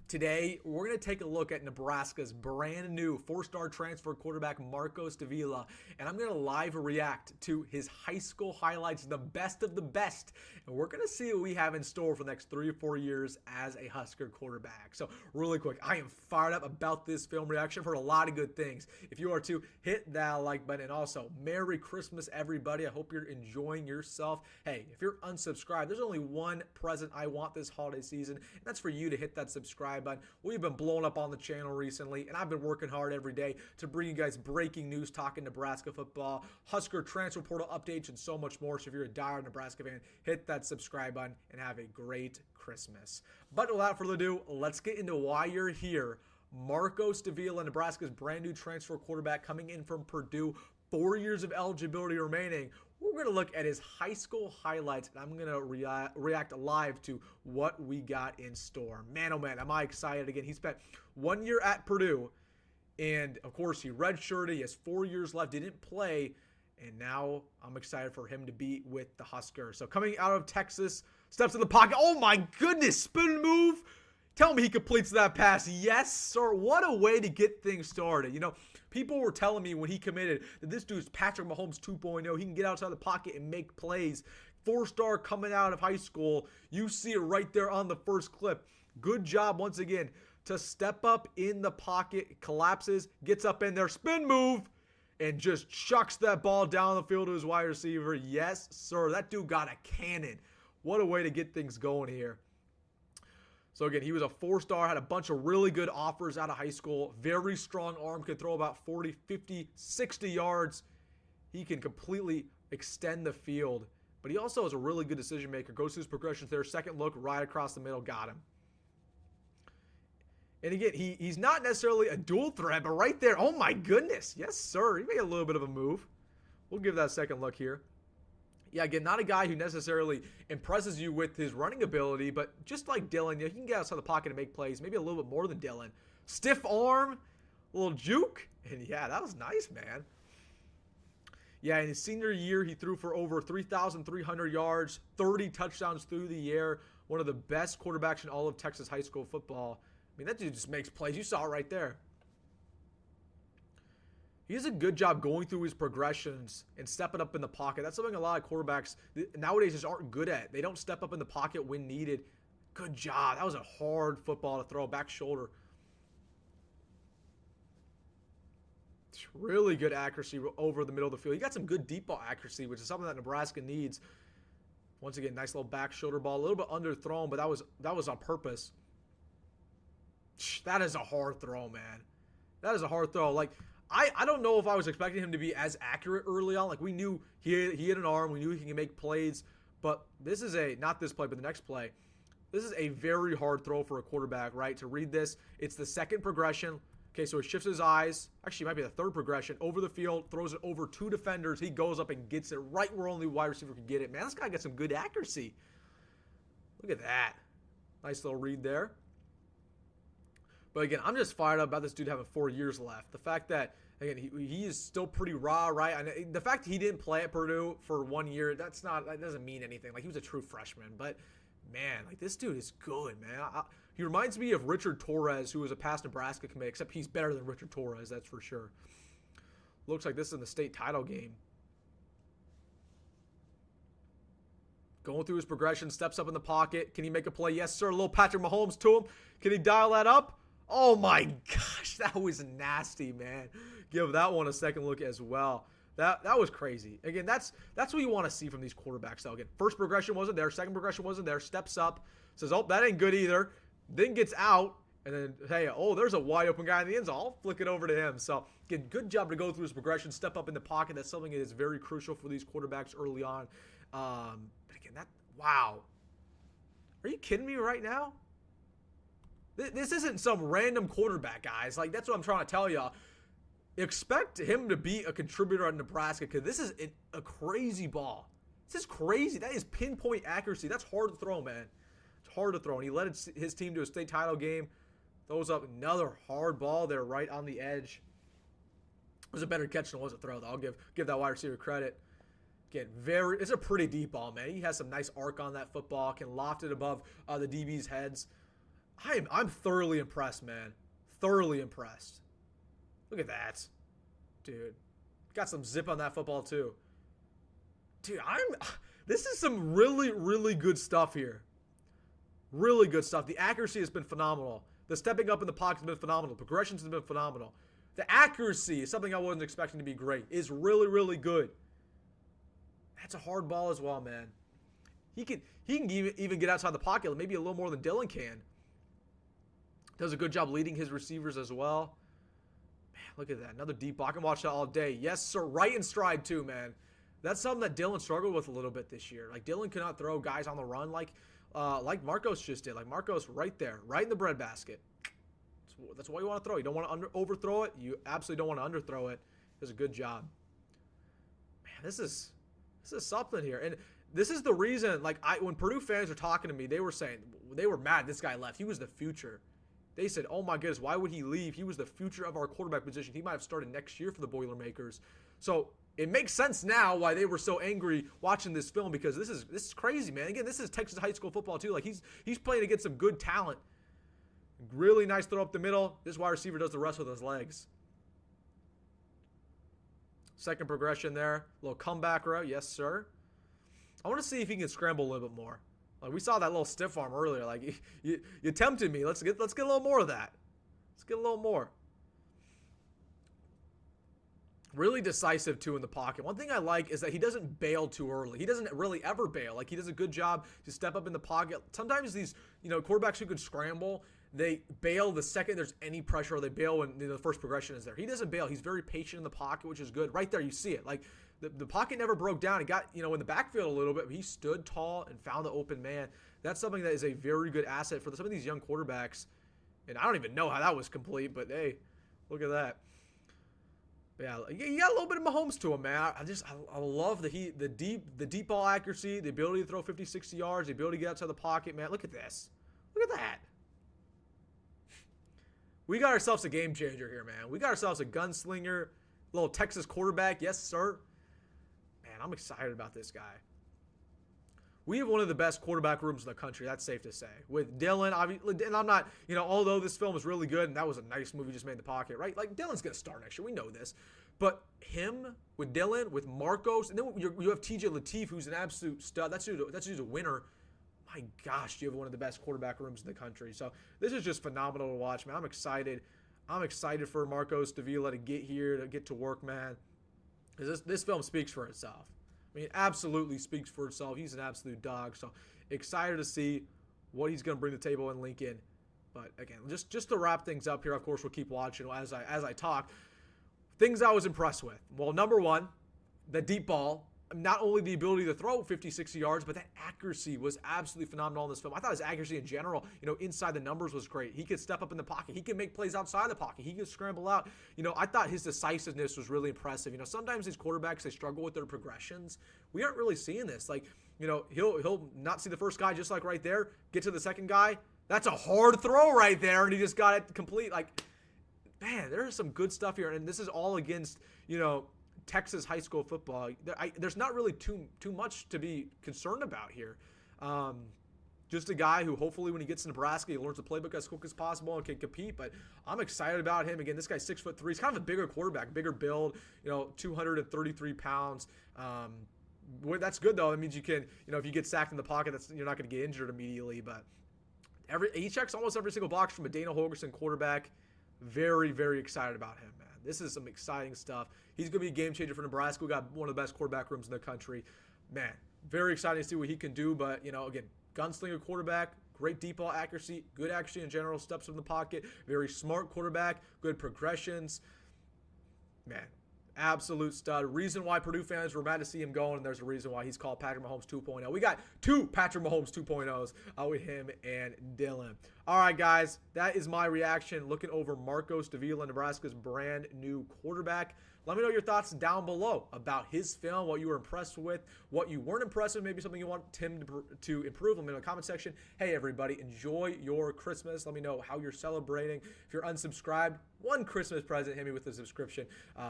Today, we're going to take a look at Nebraska's brand new four-star transfer quarterback, Marcos Davila, and I'm going to live react to his high school highlights, the best of the best, and we're going to see what we have in store for the next 3 or 4 years as a Husker quarterback. So, really quick, I am fired up about this film reaction. I've heard a lot of good things. If you are too, hit that like button, and also, Merry Christmas, everybody. I hope you're enjoying yourself. Hey, if you're unsubscribed, there's only one present I want this holiday season, and that's for you to hit that subscribe button. We've been blowing up on the channel recently, and I've been working hard every day to bring you guys breaking news, talking Nebraska football, Husker transfer portal updates, and so much more. So if you're a diehard Nebraska fan, hit that subscribe button and have a great Christmas. But without further ado, let's get into why you're here. Marcos Davila, Nebraska's brand new transfer quarterback coming in from Purdue, 4 years of eligibility remaining. We're going to look at his high school highlights, and I'm going to react live to what we got in store. Man, oh man, am I excited again. He spent 1 year at Purdue, and of course, he redshirted. He has 4 years left, didn't play, and now I'm excited for him to be with the Huskers. So coming out of Texas, steps in the pocket. Oh my goodness, spin move. Tell me he completes that pass. Yes, sir. What a way to get things started. You know, people were telling me when he committed that this dude's Patrick Mahomes 2.0. He can get outside the pocket and make plays. 4-star coming out of high school. You see it right there on the first clip. Good job once again to step up in the pocket, collapses, gets up in there, spin move, and just chucks that ball down the field to his wide receiver. Yes, sir. That dude got a cannon. What a way to get things going here. So again, he was a 4-star, had a bunch of really good offers out of high school. Very strong arm, could throw about 40, 50, 60 yards. He can completely extend the field. But he also is a really good decision maker. Goes through his progressions there. Second look, right across the middle, got him. And again, he's not necessarily a dual threat, but right there, oh my goodness. Yes, sir. He made a little bit of a move. We'll give that a second look here. Yeah, again, not a guy who necessarily impresses you with his running ability, but just like Deion, he can get outside the pocket and make plays, maybe a little bit more than Deion. Stiff arm, a little juke, and yeah, that was nice, man. Yeah, in his senior year, he threw for over 3,300 yards, 30 touchdowns through the air, one of the best quarterbacks in all of Texas high school football. I mean, that dude just makes plays. You saw it right there. He does a good job going through his progressions and stepping up in the pocket. That's something a lot of quarterbacks nowadays just aren't good at. They don't step up in the pocket when needed. Good job. That was a hard football to throw, back shoulder. Really good accuracy over the middle of the field. He got some good deep ball accuracy, which is something that Nebraska needs. Once again, nice little back shoulder ball. A little bit underthrown, but that was on purpose. That is a hard throw, man. That is a hard throw. Like, I don't know if I was expecting him to be as accurate early on. Like, we knew he had an arm. We knew he can make plays. But this is not this play, but the next play. This is a very hard throw for a quarterback, right? To read this, it's the second progression. Okay, so he shifts his eyes. Actually, it might be the third progression. Over the field, throws it over 2 defenders. He goes up and gets it right where only wide receiver can get it. Man, this guy got some good accuracy. Look at that. Nice little read there. But again, I'm just fired up about this dude having 4 years left. The fact that, again, he is still pretty raw, right? And the fact that he didn't play at Purdue for 1 year, that doesn't mean anything. Like, he was a true freshman. But, man, like, this dude is good, man. He reminds me of Richard Torres, who was a past Nebraska commit, except he's better than Richard Torres, that's for sure. Looks like this is in the state title game. Going through his progression, steps up in the pocket. Can he make a play? Yes, sir. A little Patrick Mahomes to him. Can he dial that up? Oh my gosh, that was nasty, man. Give that one a second look as well. That was crazy. Again, that's what you want to see from these quarterbacks. So again, first progression wasn't there, second progression wasn't there, steps up, says, oh, that ain't good either, then gets out, and then, hey, oh, there's a wide open guy in the end zone. I'll flick it over to him. So again, good job to go through his progression, step up in the pocket. That's something that is very crucial for these quarterbacks early on. But again, wow. Are you kidding me right now? This isn't some random quarterback, guys. Like, that's what I'm trying to tell y'all. Expect him to be a contributor at Nebraska because this is a crazy ball. This is crazy. That is pinpoint accuracy. That's hard to throw, man. It's hard to throw. And he led his team to a state title game. Throws up another hard ball there right on the edge. It was a better catch than it was a throw, though. I'll give that wide receiver credit. Again, it's a pretty deep ball, man. He has some nice arc on that football. Can loft it above the DB's heads. I'm thoroughly impressed, man. Thoroughly impressed. Look at that. Dude. Got some zip on that football, too. Dude, this is some really, really good stuff here. Really good stuff. The accuracy has been phenomenal. The stepping up in the pocket has been phenomenal. Progressions have been phenomenal. The accuracy is something I wasn't expecting to be great. Is really, really good. That's a hard ball as well, man. He can even get outside the pocket, maybe a little more than Deion can. Does a good job leading his receivers as well. Man, look at that. Another deep ball. I can watch that all day. Yes, sir. Right in stride, too, man. That's something that Deion struggled with a little bit this year. Like, Deion could not throw guys on the run like Marcos just did. Like, Marcos right there, right in the breadbasket. That's what you want to throw. You don't want to overthrow it. You absolutely don't want to underthrow it. Does a good job. Man, this is something here. And this is the reason, like, when Purdue fans were talking to me, they were saying, they were mad this guy left. He was the future. They said, oh my goodness, why would he leave? He was the future of our quarterback position. He might have started next year for the Boilermakers. So it makes sense now why they were so angry watching this film, because this is crazy, man. Again, this is Texas high school football too. Like, he's playing against some good talent. Really nice throw up the middle. This wide receiver does the rest with his legs. Second progression there. A little comeback route. Yes, sir. I want to see if he can scramble a little bit more. Like, we saw that little stiff arm earlier. Like, you tempted me. Let's get a little more of that. Let's get a little more. Really decisive, too, in the pocket. One thing I like is that he doesn't bail too early. He doesn't really ever bail. Like, he does a good job to step up in the pocket. Sometimes these, quarterbacks who could scramble, they bail the second there's any pressure, or they bail when the first progression is there. He doesn't bail. He's very patient in the pocket, which is good. Right there, you see it. Like, the pocket never broke down. He got, in the backfield a little bit, but he stood tall and found the open man. That's something that is a very good asset for some of these young quarterbacks. And I don't even know how that was complete, but hey, look at that. Yeah, you got a little bit of MAHOMES to him, man. I love the deep ball accuracy, the ability to throw 50, 60 yards, the ability to get outside the pocket, man. Look at this. Look at that. We got ourselves a game changer here, man. We got ourselves a gunslinger, little Texas quarterback. Yes, sir. Man, I'm excited about this guy. We have one of the best quarterback rooms in the country. That's safe to say. With Deion, obviously, and I'm not, although this film is really good, and that was a nice movie just made in the pocket, right? Like, Dillon's going to start next year. We know this. But him, with Deion, with Marcos, and then you have TJ Lateef, who's an absolute stud. That's who's a winner. My gosh, you have one of the best quarterback rooms in the country. So this is just phenomenal to watch, man. I'm excited. I'm excited for Marcos Davila to get here, to get to work, man. This film speaks for itself. I mean, it absolutely speaks for itself. He's an absolute dog. So excited to see what he's going to bring to the table in Lincoln. But again, just to wrap things up here, of course, we'll keep watching as I talk. Things I was impressed with. Well, number one, the deep ball. Not only the ability to throw 50, 60 yards, but that accuracy was absolutely phenomenal in this film. I thought his accuracy in general, inside the numbers was great. He could step up in the pocket. He could make plays outside the pocket. He could scramble out. I thought his decisiveness was really impressive. Sometimes these quarterbacks, they struggle with their progressions. We aren't really seeing this. Like, he'll not see the first guy, just like right there, get to the second guy. That's a hard throw right there, and he just got it complete. Like, man, there's some good stuff here, and this is all against, Texas high school football. There's not really too much to be concerned about here. Just a guy who hopefully when he gets to Nebraska, he learns the playbook as quick as possible and can compete. But I'm excited about him. Again, this guy's 6'3". He's kind of a bigger quarterback, bigger build, 233 pounds. That's good, though. That means you can, if you get sacked in the pocket, you're not going to get injured immediately. But he checks almost every single box from a Dana Holgorsen quarterback. Very, very excited about him, man. This is some exciting stuff. He's going to be a game changer for Nebraska. We got one of the best quarterback rooms in the country. Man, very excited to see what he can do. But, again, gunslinger quarterback, great deep ball accuracy, good accuracy in general, steps in the pocket, very smart quarterback, good progressions. Man, absolute stud. Reason why Purdue fans were mad to see him going, and there's a reason why he's called Patrick Mahomes 2.0. We got two Patrick Mahomes 2.0s with him and Deion. All right, guys, that is my reaction looking over Marcos Davila, Nebraska's brand new quarterback. Let me know your thoughts down below about his film, what you were impressed with, what you weren't impressed with, maybe something you want him to improve. Let me know in the comment section. Hey, everybody, enjoy your Christmas. Let me know how you're celebrating. If you're unsubscribed, one Christmas present, hit me with a subscription.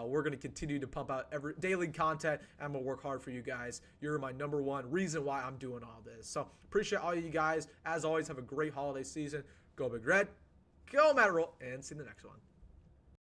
We're going to continue to pump out daily content, and I'm going to work hard for you guys. You're my number one reason why I'm doing all this. So appreciate all of you guys. As always, have a great holiday season. Go Big Red. Go Matt Rhule. And see you in the next one.